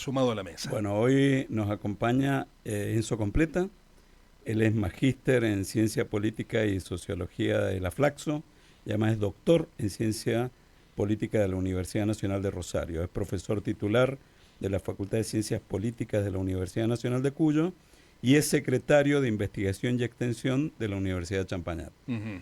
sumado a la mesa. Bueno, hoy nos acompaña Enzo Completa. Él es magíster en Ciencia Política y Sociología de la Flaxo y además es doctor en Ciencia Política de la Universidad Nacional de Rosario. Es profesor titular de la Facultad de Ciencias Políticas de la Universidad Nacional de Cuyo y es secretario de Investigación y Extensión de la Universidad de Champañat. Ujú.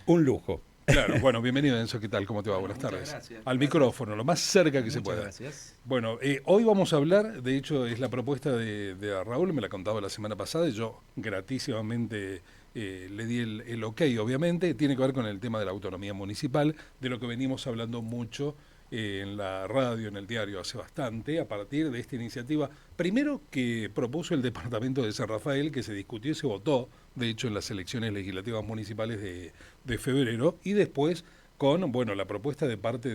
Un lujo. Claro, bueno, bienvenido Enzo, ¿qué tal? ¿Cómo te va? Bueno, Buenas muchas tardes. gracias. Al Gracias. micrófono, lo más cerca que se Muchas pueda. gracias. Bueno, hoy vamos a hablar, de hecho es la propuesta de Raúl, me la contaba la semana pasada y yo gratísimamente le di el ok, obviamente, tiene que ver con el tema de la autonomía municipal, de lo que venimos hablando mucho en la radio, en el diario hace bastante, a partir de esta iniciativa, primero que propuso el departamento de San Rafael, que se discutió y se votó, de hecho, en las elecciones legislativas municipales de febrero, y después con, bueno, la propuesta de parte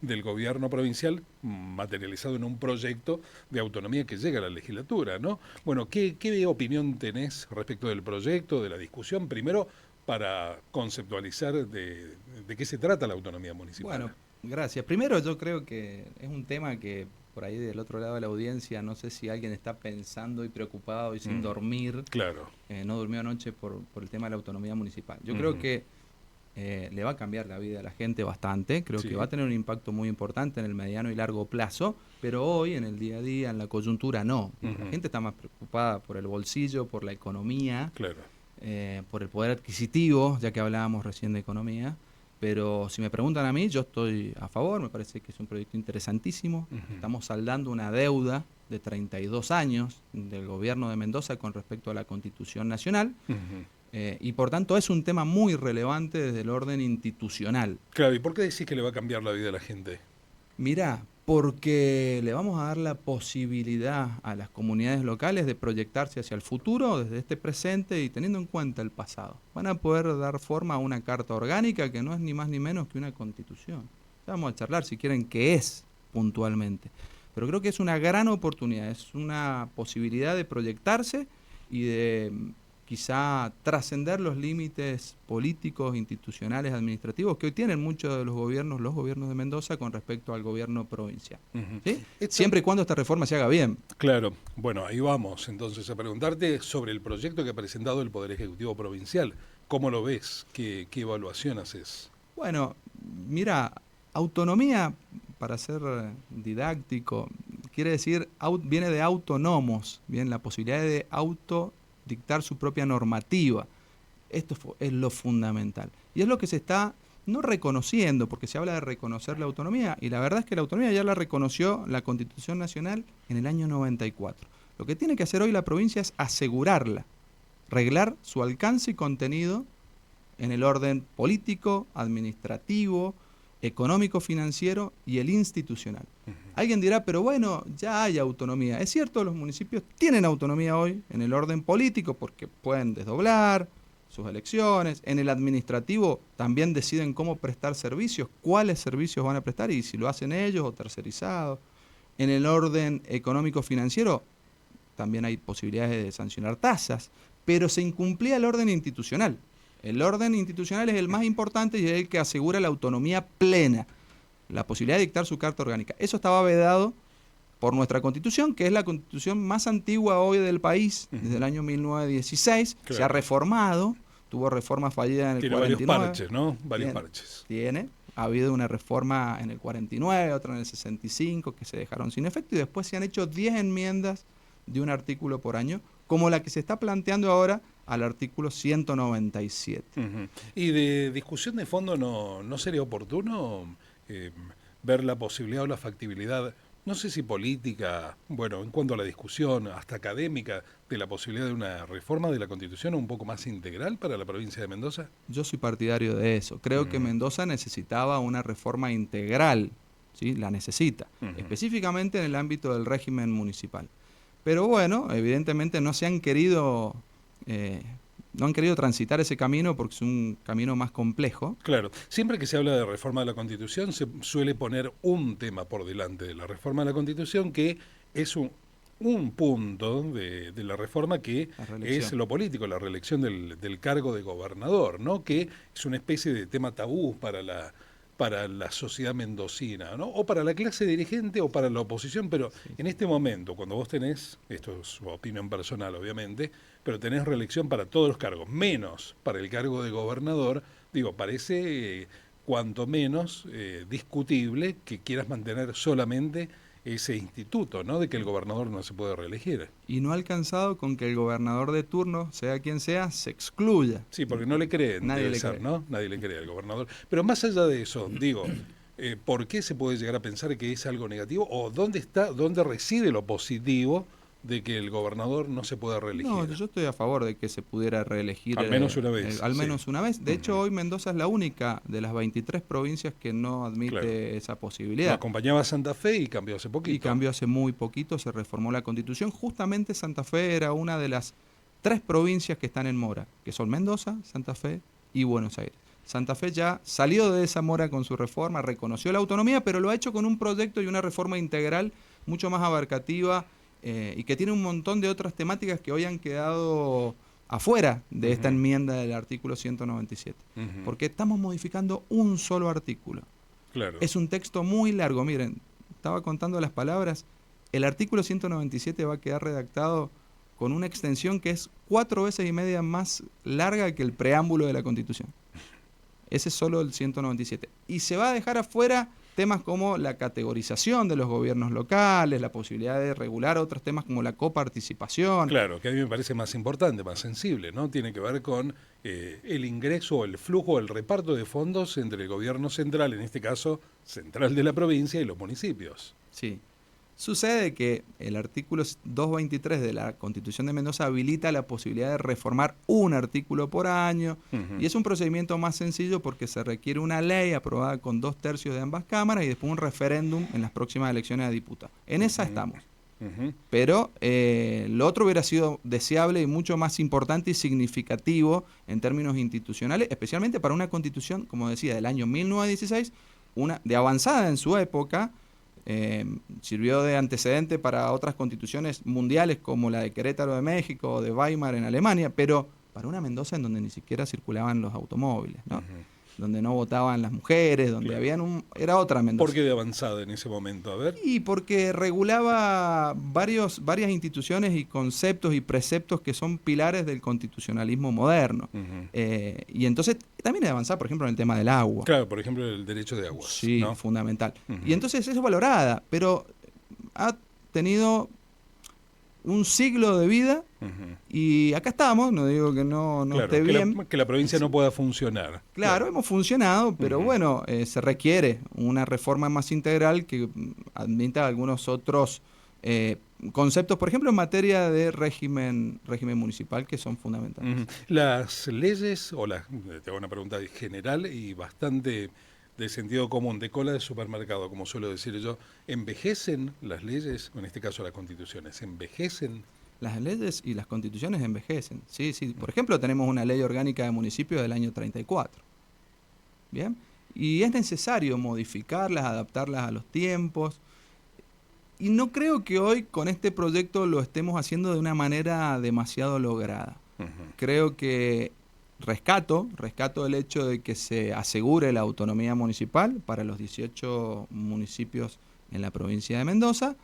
del gobierno provincial materializado en un proyecto de autonomía que llega a la legislatura, ¿no? Bueno, ¿qué opinión tenés respecto del proyecto, de la discusión? Primero, para conceptualizar de qué se trata la autonomía municipal. Bueno, gracias. Primero yo creo que es un tema que por ahí del otro lado de la audiencia, no sé si alguien está pensando y preocupado y sin dormir, Claro. no durmió anoche por el tema de la autonomía municipal. Yo creo que le va a cambiar la vida a la gente bastante, creo Sí. que va a tener un impacto muy importante en el mediano y largo plazo, pero hoy, en el día a día, en la coyuntura, no. La gente está más preocupada por el bolsillo, por la economía, Claro. por el poder adquisitivo, ya que hablábamos recién de economía. Pero si me preguntan a mí, yo estoy a favor, me parece que es un proyecto interesantísimo. Estamos saldando una deuda de 32 años del gobierno de Mendoza con respecto a la Constitución Nacional. Y por tanto es un tema muy relevante desde el orden institucional. Claro, ¿y por qué decís que le va a cambiar la vida a la gente? Mirá, porque le vamos a dar la posibilidad a las comunidades locales de proyectarse hacia el futuro desde este presente y teniendo en cuenta el pasado. Van a poder dar forma a una carta orgánica que no es ni más ni menos que una constitución. Ya vamos a charlar si quieren qué es puntualmente. Pero creo que es una gran oportunidad, es una posibilidad de proyectarse y de quizá trascender los límites políticos, institucionales, administrativos que hoy tienen muchos de los gobiernos de Mendoza con respecto al gobierno provincial. ¿Sí? Siempre y cuando esta reforma se haga bien. Claro, bueno, ahí vamos entonces a preguntarte sobre el proyecto que ha presentado el Poder Ejecutivo Provincial. ¿Cómo lo ves? ¿Qué evaluación haces? Bueno, mira, autonomía, para ser didáctico, quiere decir, viene de autónomos, bien, la posibilidad de dictar su propia normativa. Esto es lo fundamental. Y es lo que se está no reconociendo, porque se habla de reconocer la autonomía, y la verdad es que la autonomía ya la reconoció la Constitución Nacional en el año 94. Lo que tiene que hacer hoy la provincia es asegurarla, reglar su alcance y contenido en el orden político, administrativo, económico, financiero y el institucional. Alguien dirá, pero bueno, ya hay autonomía. Es cierto, los municipios tienen autonomía hoy en el orden político porque pueden desdoblar sus elecciones. En el administrativo también deciden cómo prestar servicios, cuáles servicios van a prestar y si lo hacen ellos o tercerizados. En el orden económico financiero también hay posibilidades de sancionar tasas, pero se incumplía el orden institucional. El orden institucional es el más importante y es el que asegura la autonomía plena, la posibilidad de dictar su carta orgánica. Eso estaba vedado por nuestra Constitución, que es la Constitución más antigua hoy del país, desde el año 1916. Claro. Se ha reformado, tuvo reformas fallidas en el Tiene 49. Varios parches, ¿no? Varios parches. Ha habido una reforma en el 49, otra en el 65, que se dejaron sin efecto, y después se han hecho 10 enmiendas de un artículo por año, como la que se está planteando ahora al artículo 197. Y de discusión de fondo, ¿no sería oportuno ver la posibilidad o la factibilidad, no sé si política, bueno, en cuanto a la discusión, hasta académica, de la posibilidad de una reforma de la Constitución un poco más integral para la provincia de Mendoza? Yo soy partidario de eso. Creo que Mendoza necesitaba una reforma integral, ¿sí? La necesita, específicamente en el ámbito del régimen municipal. Pero bueno, evidentemente no han querido transitar ese camino porque es un camino más complejo. Claro, siempre que se habla de reforma de la Constitución se suele poner un tema por delante de la reforma de la Constitución que es un punto de la reforma que es lo político, la reelección del cargo de gobernador, ¿no? Que es una especie de tema tabú para para la sociedad mendocina, ¿no? O para la clase dirigente o para la oposición, pero en este momento, cuando vos tenés, esto es su opinión personal obviamente, pero tenés reelección para todos los cargos, menos para el cargo de gobernador, digo, parece cuanto menos discutible que quieras mantener solamente ese instituto, ¿no? De que el gobernador no se puede reelegir. Y no ha alcanzado con que el gobernador de turno, sea quien sea, se excluya. Sí, porque no le creen, Nadie debe le ser, cree. ¿no? Nadie le cree al gobernador. Pero más allá de eso, digo, ¿por qué se puede llegar a pensar que es algo negativo? ¿O dónde reside lo positivo de que el gobernador no se pueda reelegir? No, yo estoy a favor de que se pudiera reelegir. Al menos una vez, Al sí. menos una vez. De hecho, hoy Mendoza es la única de las 23 provincias que no admite Claro. esa Lo posibilidad. acompañaba a Santa Fe y cambió hace poquito. Y cambió hace muy poquito, se reformó la Constitución. Justamente Santa Fe era una de las 3 provincias que están en mora, que son Mendoza, Santa Fe y Buenos Aires. Santa Fe ya salió de esa mora con su reforma, reconoció la autonomía, pero lo ha hecho con un proyecto y una reforma integral mucho más abarcativa y que tiene un montón de otras temáticas que hoy han quedado afuera de esta enmienda del artículo 197. Porque estamos modificando un solo artículo. Claro. Es un texto muy largo. Miren, estaba contando las palabras. El artículo 197 va a quedar redactado con una extensión que es 4 veces y media más larga que el preámbulo de la Constitución. Ese es solo el 197. Y se va a dejar afuera temas como la categorización de los gobiernos locales, la posibilidad de regular otros temas como la coparticipación. Claro, que a mí me parece más importante, más sensible, ¿no? Tiene que ver con el ingreso, el flujo, el reparto de fondos entre el gobierno central, en este caso central de la provincia, y los municipios. Sí. Sucede que el artículo 223 de la Constitución de Mendoza habilita la posibilidad de reformar un artículo por año y es un procedimiento más sencillo porque se requiere una ley aprobada con 2/3 de ambas cámaras y después un referéndum en las próximas elecciones a diputados. En esa estamos. Pero lo otro hubiera sido deseable y mucho más importante y significativo en términos institucionales, especialmente para una constitución, como decía, del año 1916, una de avanzada en su época. Sirvió de antecedente para otras constituciones mundiales como la de Querétaro de México o de Weimar en Alemania, pero para una Mendoza en donde ni siquiera circulaban los automóviles, ¿no? Donde no votaban las mujeres, donde era otra Mendoza. ¿Por qué de avanzada en ese momento? A ver. Y porque regulaba varias instituciones y conceptos y preceptos que son pilares del constitucionalismo moderno. Y entonces también de avanzar, por ejemplo, en el tema del agua. Claro, por ejemplo, el derecho de agua. Sí, ¿no? fundamental. Y entonces es valorada, pero ha tenido un siglo de vida y acá estamos, no digo que no Claro, esté bien. que la provincia no pueda funcionar. Claro, hemos funcionado, pero bueno, se requiere una reforma más integral que admita algunos otros conceptos, por ejemplo, en materia de régimen municipal, que son fundamentales. Las leyes, te hago una pregunta general y bastante de sentido común, de cola de supermercado, como suelo decir yo, ¿envejecen las leyes, en este caso las constituciones, envejecen? Las leyes y las constituciones envejecen. Sí. Por ejemplo, tenemos una ley orgánica de municipios del año 34. ¿Bien? Y es necesario modificarlas, adaptarlas a los tiempos. Y no creo que hoy con este proyecto lo estemos haciendo de una manera demasiado lograda. Creo que rescato el hecho de que se asegure la autonomía municipal para los 18 municipios en la provincia de Mendoza,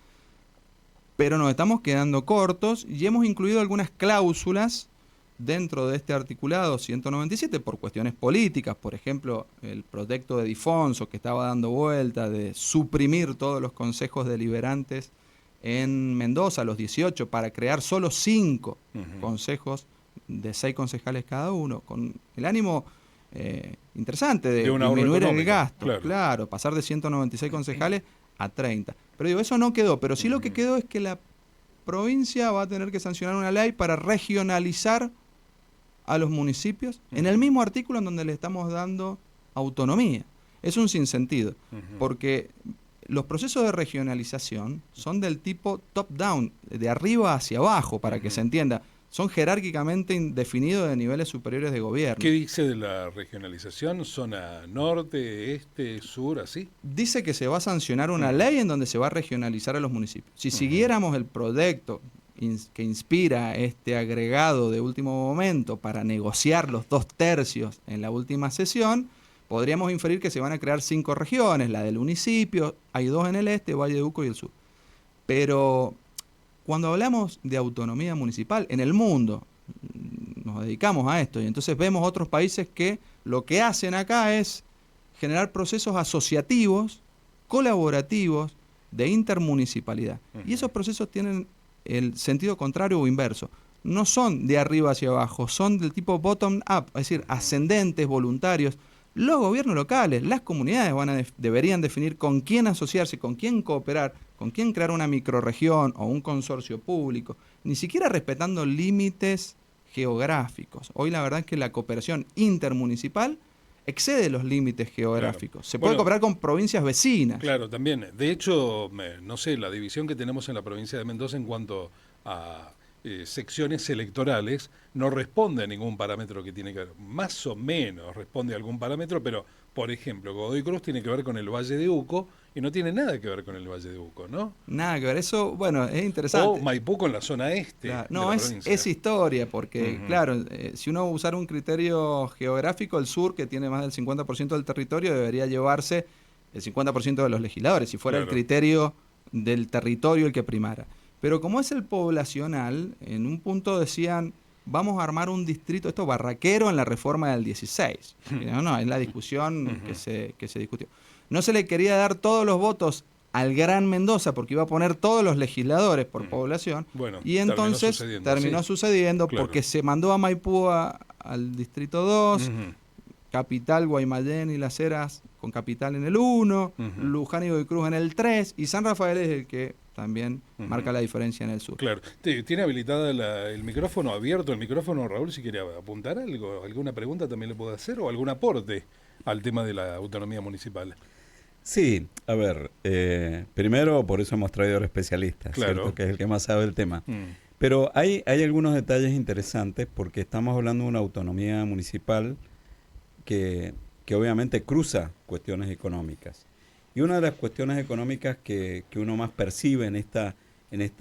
pero nos estamos quedando cortos y hemos incluido algunas cláusulas dentro de este articulado 197 por cuestiones políticas. Por ejemplo, el proyecto de Difonso que estaba dando vuelta de suprimir todos los consejos deliberantes en Mendoza, los 18, para crear solo 5 consejos de 6 concejales cada uno, con el ánimo interesante de disminuir el gasto. Claro, pasar de 196 concejales a 30. Pero digo, eso no quedó, pero sí lo que quedó es que la provincia va a tener que sancionar una ley para regionalizar a los municipios en el mismo artículo en donde le estamos dando autonomía. Es un sinsentido, porque los procesos de regionalización son del tipo top-down, de arriba hacia abajo, para que se entienda. Son jerárquicamente definidos de niveles superiores de gobierno. ¿Qué dice de la regionalización? ¿Zona norte, este, sur, así? Dice que se va a sancionar una ley en donde se va a regionalizar a los municipios. Si siguiéramos el proyecto que inspira este agregado de último momento para negociar los 2/3 en la última sesión, podríamos inferir que se van a crear 5 regiones, la del municipio, hay 2 en el este, Valle de Uco y el sur. Pero cuando hablamos de autonomía municipal en el mundo, nos dedicamos a esto y entonces vemos otros países que lo que hacen acá es generar procesos asociativos, colaborativos, de intermunicipalidad. Y esos procesos tienen el sentido contrario o inverso. No son de arriba hacia abajo, son del tipo bottom-up, es decir, ascendentes, voluntarios. Los gobiernos locales, las comunidades deberían definir con quién asociarse, con quién cooperar, con quién crear una microrregión o un consorcio público, ni siquiera respetando límites geográficos. Hoy la verdad es que la cooperación intermunicipal excede los límites geográficos. Claro. Se puede cooperar con provincias vecinas. Claro, también. De hecho, no sé, la división que tenemos en la provincia de Mendoza en cuanto a secciones electorales no responde a ningún parámetro que tiene que ver. Más o menos responde a algún parámetro, pero, por ejemplo, Godoy Cruz tiene que ver con el Valle de Uco y no tiene nada que ver con el Valle de Uco, ¿no? Nada que ver. Eso, bueno, es interesante. O Maipú con la zona este. Claro. De No, la es provincia. historia, porque, claro, si uno usara un criterio geográfico, el sur, que tiene más del 50% del territorio, debería llevarse el 50% de los legisladores, si fuera el criterio del territorio el que primara. Pero como es el poblacional, en un punto decían, vamos a armar un distrito, esto barraquero en la reforma del 16. No, es la discusión que se discutió. No se le quería dar todos los votos al Gran Mendoza porque iba a poner todos los legisladores por población. Bueno, y entonces terminó sucediendo porque se mandó a Maipú al distrito 2, Capital, Guaymallén y Las Heras con Capital en el 1, Luján y Godoy Cruz en el 3, y San Rafael es el que también marca la diferencia en el sur. Claro. ¿Tiene habilitada el micrófono, abierto el micrófono, Raúl, si quiere apuntar algo? ¿Alguna pregunta también le puedo hacer o algún aporte al tema de la autonomía municipal? Sí, a ver, primero por eso hemos traído al especialista, ¿cierto? Que es el que más sabe del tema. Pero hay algunos detalles interesantes porque estamos hablando de una autonomía municipal que obviamente cruza cuestiones económicas. Y una de las cuestiones económicas que uno más percibe en esta,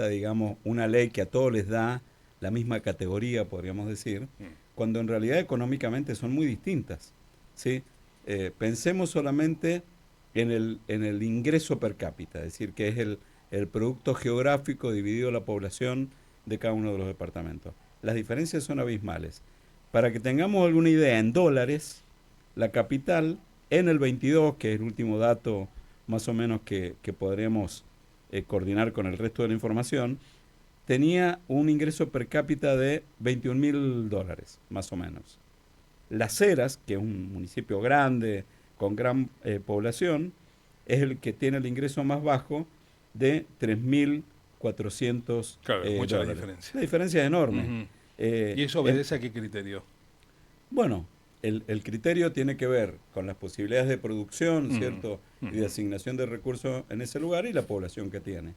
digamos, una ley que a todos les da la misma categoría, podríamos decir, cuando en realidad económicamente son muy distintas, ¿sí? Pensemos solamente en el ingreso per cápita, es decir, que es el producto geográfico dividido la población de cada uno de los departamentos. Las diferencias son abismales. Para que tengamos alguna idea, en dólares, la capital en el 22, que es el último dato más o menos que podremos coordinar con el resto de la información, tenía un ingreso per cápita de $21.000, más o menos. Las Heras, que es un municipio grande, con gran población, es el que tiene el ingreso más bajo de 3.400 claro, mucha dólares. La diferencia. La diferencia es enorme. ¿Y eso obedece a qué criterio? Bueno, el criterio tiene que ver con las posibilidades de producción, ¿cierto? Y de asignación de recursos en ese lugar y la población que tiene.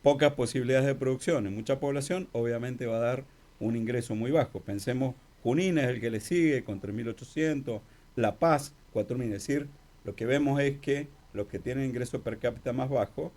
Pocas posibilidades de producción en mucha población, obviamente va a dar un ingreso muy bajo. Pensemos, Junín es el que le sigue con 3.800, La Paz, 4.000. Es decir, lo que vemos es que los que tienen ingreso per cápita más bajo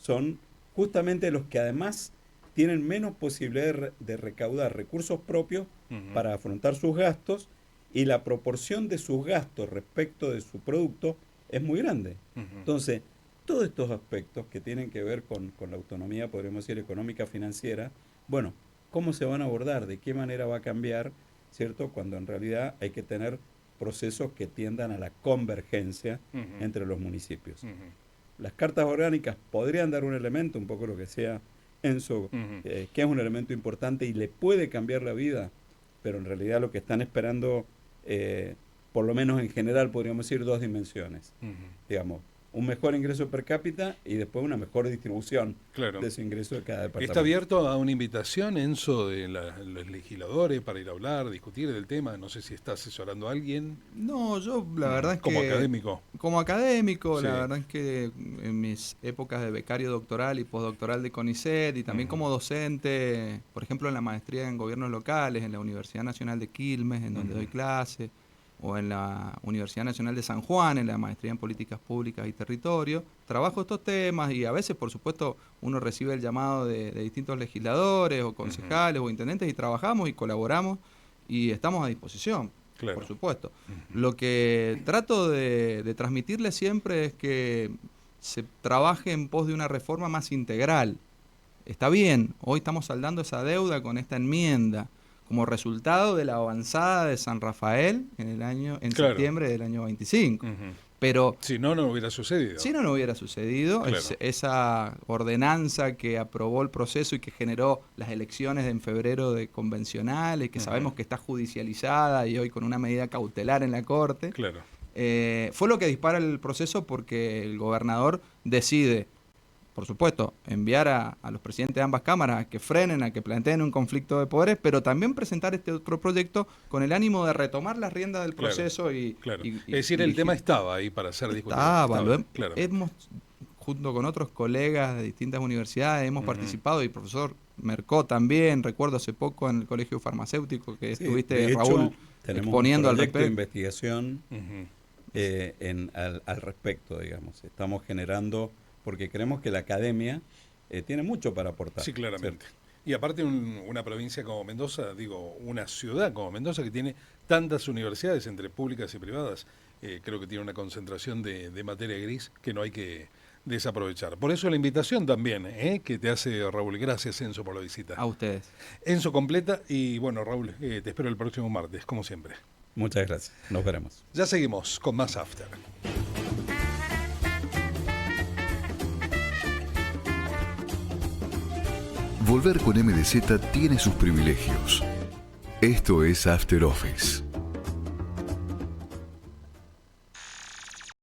son justamente los que además tienen menos posibilidad de recaudar recursos propios para afrontar sus gastos, y la proporción de sus gastos respecto de su producto es muy grande. Entonces, todos estos aspectos que tienen que ver con la autonomía, podríamos decir, económica, financiera, bueno, ¿cómo se van a abordar? ¿De qué manera va a cambiar? ¿Cierto? Cuando en realidad hay que tener procesos que tiendan a la convergencia entre los municipios. Las cartas orgánicas podrían dar un elemento, un poco lo que decía Enzo, que es un elemento importante y le puede cambiar la vida, pero en realidad lo que están esperando, por lo menos en general, podríamos decir 2 dimensiones. Digamos, un mejor ingreso per cápita y después una mejor distribución de ese ingreso de cada departamento. ¿Está abierto a una invitación, Enzo, de los legisladores para ir a hablar, discutir del tema? No sé si está asesorando a alguien. No, yo la verdad es que... Como académico. Como académico, Sí. la verdad es que en mis épocas de becario doctoral y postdoctoral de CONICET y también como docente, por ejemplo en la maestría en gobiernos locales, en la Universidad Nacional de Quilmes, en donde doy clase, o en la Universidad Nacional de San Juan, en la maestría en políticas públicas y territorio, trabajo estos temas y a veces, por supuesto, uno recibe el llamado de distintos legisladores o concejales o intendentes y trabajamos y colaboramos y estamos a disposición. Claro. por supuesto. Lo que trato de transmitirle siempre es que se trabaje en pos de una reforma más integral. Está bien, hoy estamos saldando esa deuda con esta enmienda, como resultado de la avanzada de San Rafael en Claro. septiembre del año 25. Ujú. Pero Si no, no hubiera sucedido. si no hubiera sucedido, Claro. esa ordenanza que aprobó el proceso y que generó las elecciones en febrero de convencionales, que sabemos que está judicializada y hoy con una medida cautelar en la Corte, Claro. fue lo que dispara el proceso porque el gobernador decide, por supuesto, enviar a los presidentes de ambas cámaras a que frenen, a que planteen un conflicto de poderes, pero también presentar este otro proyecto con el ánimo de retomar las riendas del Claro, proceso Claro. y Es decir, el tema estaba ahí para ser discutido. Claro. hemos, junto con otros colegas de distintas universidades, hemos Ujú. participado, y el profesor Mercó también, recuerdo hace poco en el Colegio Farmacéutico que Sí, estuviste, de hecho, Raúl, tenemos exponiendo un al proyecto de respecto. investigación Ujú. al respecto, digamos. Estamos generando, porque creemos que la academia tiene mucho para aportar. Sí, claramente. ¿cierto? Y aparte una provincia como Mendoza, digo, una ciudad como Mendoza que tiene tantas universidades entre públicas y privadas, creo que tiene una concentración de materia gris que no hay que desaprovechar. Por eso la invitación también que te hace Raúl. Gracias, Enzo, por la visita. A ustedes. Enzo completa y bueno, Raúl, te espero el próximo martes, como siempre. Muchas gracias. Nos veremos. Ya seguimos con más After. Volver con MDZ tiene sus privilegios. Esto es After Office.